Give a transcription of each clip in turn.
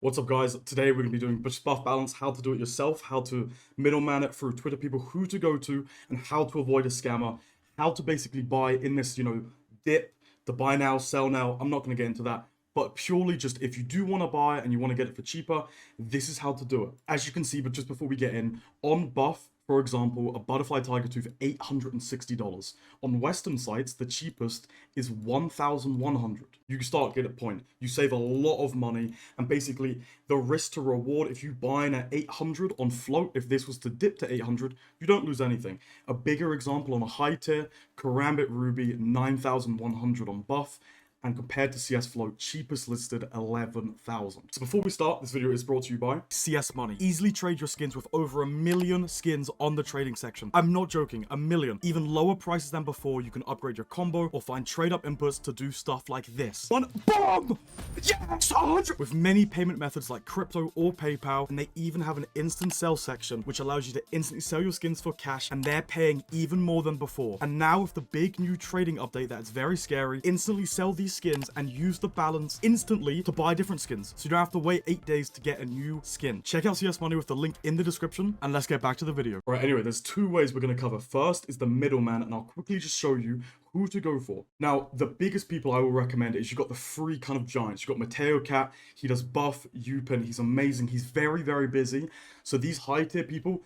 What's up, guys? Today we're going to be doing buff balance, how to do it yourself, how to middleman it through Twitter people, who to go to, and how to avoid a scammer, how to basically buy in this, dip, the buy now, sell now. I'm not going to get into that, but purely just if you do want to buy and you want to get it for cheaper, this is how to do it. As you can see, but just before we get in, on Buff, for example, a butterfly tiger tooth, $860. On Western sites, the cheapest is 1,100. You can start to get a point. You save a lot of money, and basically the risk to reward, if you buy in at 800 on float, if this was to dip to 800, you don't lose anything. A bigger example on a high tier, Karambit Ruby, 9,100 on Buff, and compared to CS Float, cheapest listed 11,000. So before we start, this video is brought to you by CS Money. Easily trade your skins with over 1 million skins on the trading section. I'm not joking, 1 million. Even lower prices than before. You can upgrade your combo or find trade up inputs to do stuff like this. One bomb! Yes! 100! With many payment methods like crypto or PayPal, and they even have an instant sell section, which allows you to instantly sell your skins for cash, and they're paying even more than before. And now with the big new trading update that's very scary, instantly sell these skins and use the balance instantly to buy different skins, so you don't have to wait 8 days to get a new skin. Check out CS Money with the link in the description, and let's get back to the video. All right, anyway, there's two ways we're going to cover. First is the middleman, and I'll quickly just show you who to go for. Now, the biggest people I will recommend is you've got the three kind of giants. You've got Mateo Cat, he does buff, youpin, he's amazing, he's very, very busy. So these high tier people,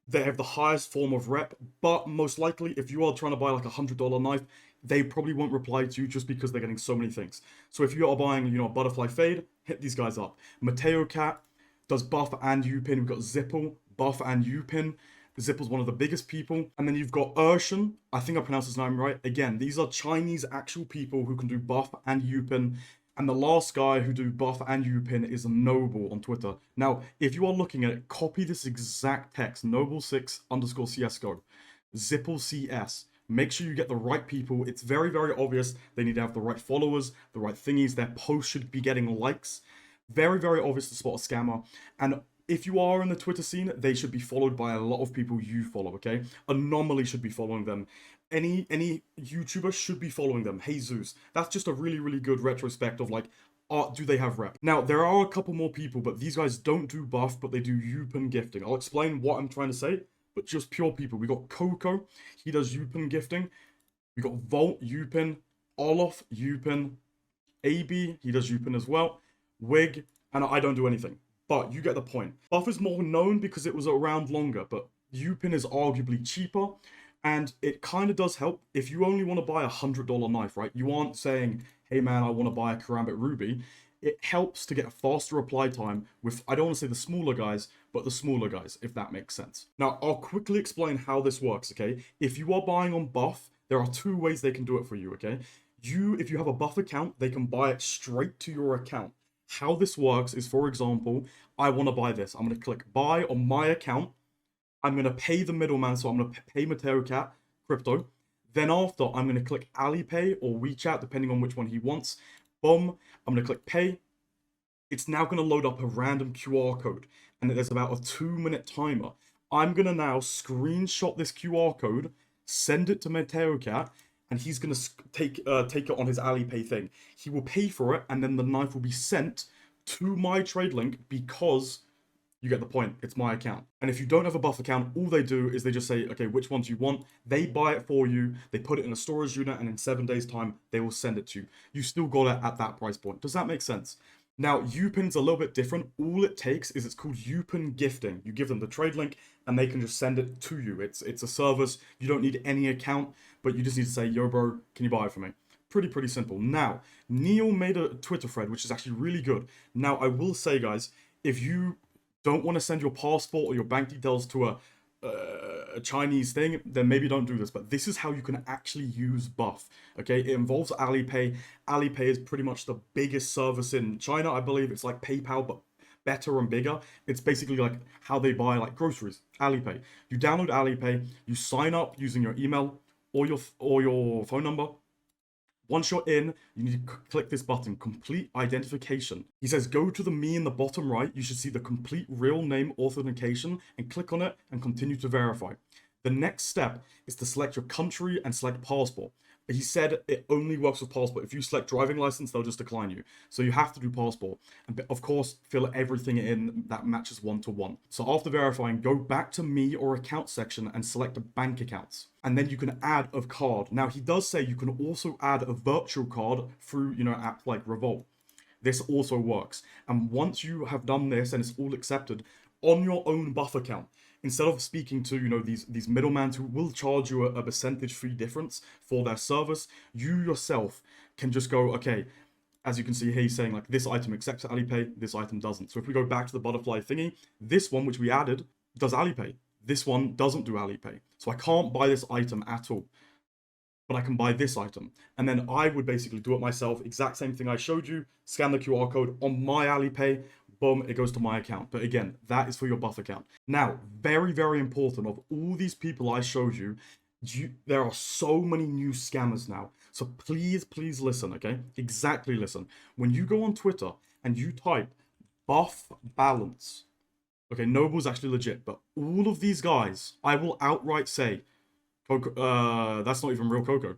they have the highest form of rep, but most likely if you are trying to buy like $100 knife, they probably won't reply to you just because they're getting so many things. So if you are buying, a butterfly fade, hit these guys up. Mateo Cat does buff and youpin. We've got Zipple, buff and youpin. Zipple's one of the biggest people. And then you've got Urshan. I think I pronounced his name right. Again, these are Chinese actual people who can do buff and youpin. And the last guy who do buff and youpin is Noble on Twitter. Now, if you are looking at it, copy this exact text, Noble6_CSGO, Zipple CS. Make sure you get the right people. It's very, very obvious. They need to have the right followers, the right thingies. Their posts should be getting likes. Very, very obvious to spot a scammer. And if you are in the Twitter scene, they should be followed by a lot of people you follow, okay? Anomaly should be following them. Any YouTuber should be following them. Jesus. That's just a really, really good retrospect of like, do they have rep? Now, there are a couple more people, but these guys don't do buff, but they do youpin gifting. I'll explain what I'm trying to say, but just pure people. We got Coco, he does youpin gifting. We got Volt, youpin. Olaf, youpin. AB, he does youpin as well. Wig, and I don't do anything. But you get the point. Buff is more known because it was around longer, but youpin is arguably cheaper. And it kind of does help if you only want to buy $100 knife, right? You aren't saying, hey man, I want to buy a Karambit Ruby. It helps to get a faster reply time with, I don't want to say the smaller guys, but the smaller guys, if that makes sense. Now, I'll quickly explain how this works, okay? If you are buying on buff, there are two ways they can do it for you, okay? If you have a buff account, they can buy it straight to your account. How this works is, for example, I want to buy this. I'm going to click buy on my account. I'm going to pay the middleman, so I'm going to pay Mateo Cat crypto. Then after, I'm going to click Alipay or WeChat, depending on which one he wants. Boom. I'm going to click pay. It's now going to load up a random QR code, and there's about a 2-minute timer. I'm going to now screenshot this QR code, send it to Mateo Cat, and he's going to take it on his Alipay thing. He will pay for it, and then the knife will be sent to my trade link because you get the point. It's my account. And if you don't have a buff account, all they do is they just say, okay, which ones you want. They buy it for you. They put it in a storage unit, and in 7 days' time, they will send it to you. You still got it at that price point. Does that make sense? Now, youpin's a little bit different. All it takes is it's called youpin gifting. You give them the trade link, and they can just send it to you. It's a service. You don't need any account, but you just need to say, yo, bro, can you buy it for me? Pretty simple. Now, Neil made a Twitter thread, which is actually really good. Now, I will say, guys, if you don't want to send your passport or your bank details to a Chinese thing, then maybe don't do this. But this is how you can actually use buff. Okay, it involves Alipay. Alipay is pretty much the biggest service in China. I believe it's like PayPal, but better and bigger. It's basically like how they buy like groceries. Alipay. You download Alipay. You sign up using your email or your phone number. Once you're in, you need to click this button, complete identification. He says, go to the me in the bottom right. You should see the complete real name authentication and click on it and continue to verify. The next step is to select your country and select passport. He said it only works with passport. If you select driving license, they'll just decline you. So you have to do passport. And of course, fill everything in that matches one to one. So after verifying, go back to me or account section and select bank accounts. And then you can add a card. Now, he does say you can also add a virtual card through, apps like Revolt. This also works. And once you have done this and it's all accepted, on your own buff account, instead of speaking to these middlemen who will charge you a percentage fee difference for their service, you yourself can just go, okay, as you can see here, he's saying like this item accepts Alipay, this item doesn't. So if we go back to the butterfly thingy, this one which we added does Alipay, this one doesn't do Alipay. So I can't buy this item at all, but I can buy this item. And then I would basically do it myself, exact same thing I showed you, scan the QR code on my Alipay, boom, it goes to my account. But again, that is for your buff account. Now, very, very important, of all these people I showed you, there are so many new scammers now. So please, please listen, okay? Exactly listen. When you go on Twitter and you type buff balance, okay, Noble's actually legit, but all of these guys, I will outright say, Coco, that's not even real Coco.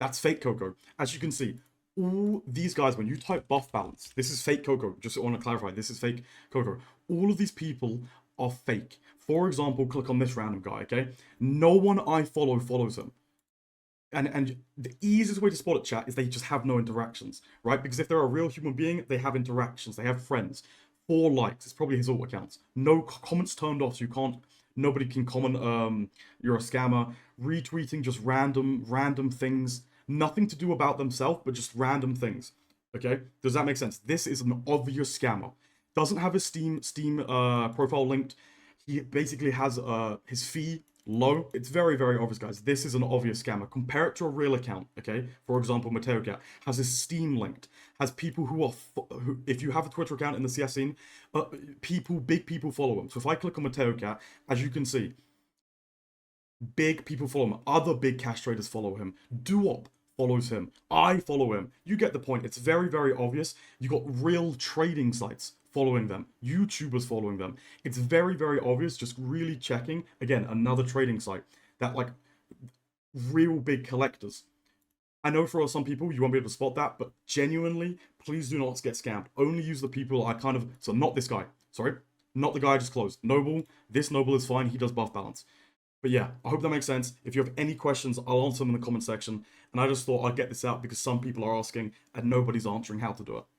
That's fake Coco. As you can see, all these guys, when you type buff balance, this is fake Coco. Just want to clarify, this is fake Coco. All of these people are fake. For example, click on this random guy, okay? No one I follow follows him. And the easiest way to spot it, chat, is they just have no interactions, right? Because if they're a real human being, they have interactions, they have friends. 4 likes, it's probably his alt accounts. No comments turned off, so you can't, nobody can comment, you're a scammer. Retweeting just random things. Nothing to do about themselves, but just random things. Okay? Does that make sense? This is an obvious scammer. Doesn't have his Steam profile linked. He basically has his fee low. It's very, very obvious, guys. This is an obvious scammer. Compare it to a real account, okay? For example, Mateo Cat has his Steam linked. Has people who are, if you have a Twitter account in the CS scene, big people follow him. So if I click on Mateo Cat, as you can see, big people follow him. Other big cash traders follow him. Duop follows him. I follow him. You get the point. It's very, very obvious. You got real trading sites following them. YouTubers following them. It's very, very obvious. Just really checking. Again, another trading site that like real big collectors. I know for some people you won't be able to spot that, but genuinely, please do not get scammed. Only use the people I kind of, so not this guy. Sorry, not the guy I just closed. Noble. This Noble is fine. He does buff balance. But yeah, I hope that makes sense. If you have any questions, I'll answer them in the comment section. And I just thought I'd get this out because some people are asking and nobody's answering how to do it.